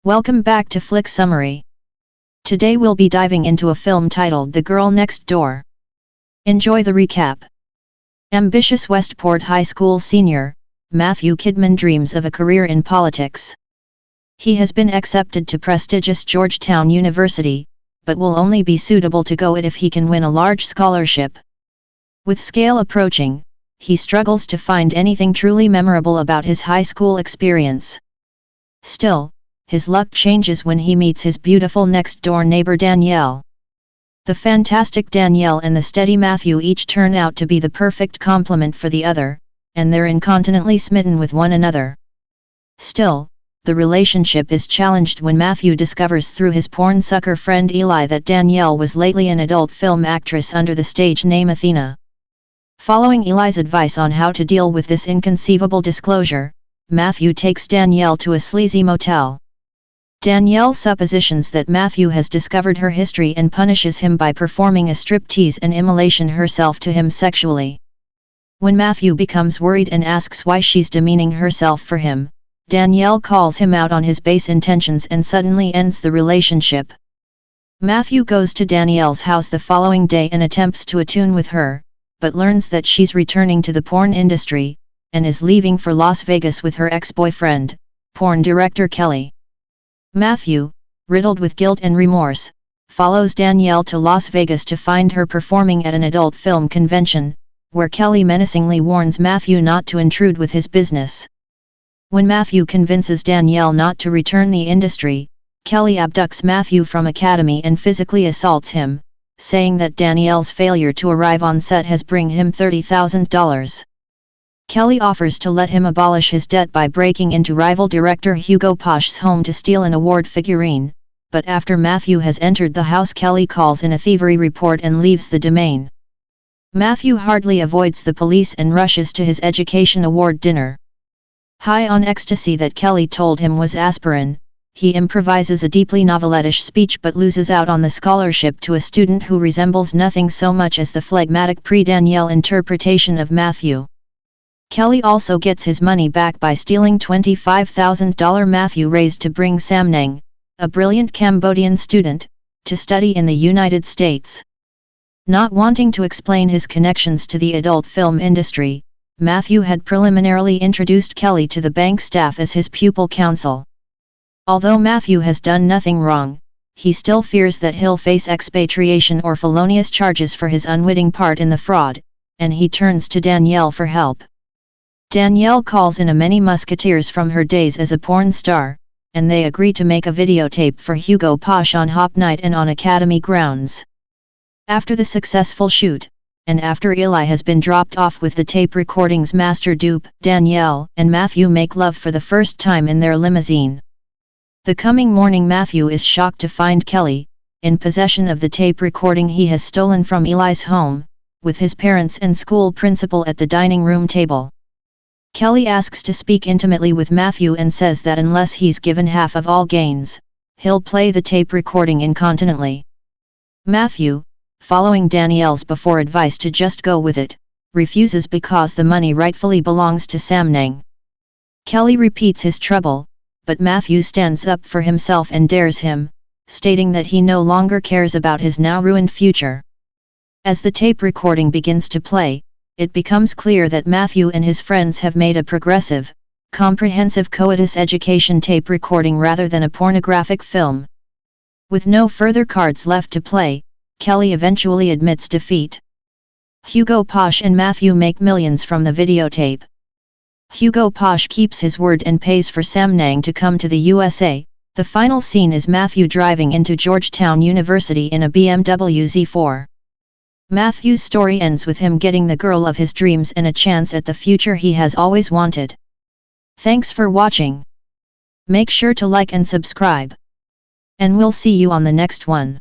Welcome back to Flick Summary. Today we'll be diving into a film titled The Girl Next Door. Enjoy the recap. Ambitious Westport High School senior, Matthew Kidman dreams of a career in politics. He has been accepted to prestigious Georgetown University, but will only be suitable to go it if he can win a large scholarship. With scale approaching, he struggles to find anything truly memorable about his high school experience. Still, his luck changes when he meets his beautiful next-door neighbor Danielle. The fantastic Danielle and the steady Matthew each turn out to be the perfect complement for the other, and they're incontinently smitten with one another. Still, the relationship is challenged when Matthew discovers through his porn sucker friend Eli that Danielle was lately an adult film actress under the stage name Athena. Following Eli's advice on how to deal with this inconceivable disclosure, Matthew takes Danielle to a sleazy motel. Danielle suppositions that Matthew has discovered her history and punishes him by performing a striptease and immolation herself to him sexually. When Matthew becomes worried and asks why she's demeaning herself for him, Danielle calls him out on his base intentions and suddenly ends the relationship. Matthew goes to Danielle's house the following day and attempts to attune with her, but learns that she's returning to the porn industry, and is leaving for Las Vegas with her ex-boyfriend, porn director Kelly. Matthew, riddled with guilt and remorse, follows Danielle to Las Vegas to find her performing at an adult film convention, where Kelly menacingly warns Matthew not to intrude with his business. When Matthew convinces Danielle not to return the industry, Kelly abducts Matthew from academy and physically assaults him, saying that Danielle's failure to arrive on set has bring him $30,000. Kelly offers to let him abolish his debt by breaking into rival director Hugo Posh's home to steal an award figurine, but after Matthew has entered the house, Kelly calls in a thievery report and leaves the domain. Matthew hardly avoids the police and rushes to his education award dinner. High on ecstasy that Kelly told him was aspirin, he improvises a deeply novelettish speech but loses out on the scholarship to a student who resembles nothing so much as the phlegmatic pre-Danielle interpretation of Matthew. Kelly also gets his money back by stealing $25,000 Matthew raised to bring Samnang, a brilliant Cambodian student, to study in the United States. Not wanting to explain his connections to the adult film industry, Matthew had preliminarily introduced Kelly to the bank staff as his pupil counsel. Although Matthew has done nothing wrong, he still fears that he'll face expatriation or felonious charges for his unwitting part in the fraud, and he turns to Danielle for help. Danielle calls in a many musketeers from her days as a porn star, and they agree to make a videotape for Hugo Posh on Hop Night and on Academy grounds. After the successful shoot, and after Eli has been dropped off with the tape recording's master dupe, Danielle and Matthew make love for the first time in their limousine. The coming morning, Matthew is shocked to find Kelly, in possession of the tape recording he has stolen from Eli's home, with his parents and school principal at the dining room table. Kelly asks to speak intimately with Matthew and says that unless he's given half of all gains, he'll play the tape recording incontinently. Matthew, following Danielle's before advice to just go with it, refuses because the money rightfully belongs to Samnang. Kelly repeats his trouble, but Matthew stands up for himself and dares him, stating that he no longer cares about his now ruined future. As the tape recording begins to play, it becomes clear that Matthew and his friends have made a progressive, comprehensive coitus education tape recording rather than a pornographic film. With no further cards left to play, Kelly eventually admits defeat. Hugo Posh and Matthew make millions from the videotape. Hugo Posh keeps his word and pays for Samnang to come to the USA. The final scene is Matthew driving into Georgetown University in a BMW Z4. Matthew's story ends with him getting the girl of his dreams and a chance at the future he has always wanted. Thanks for watching. Make sure to like and subscribe. And we'll see you on the next one.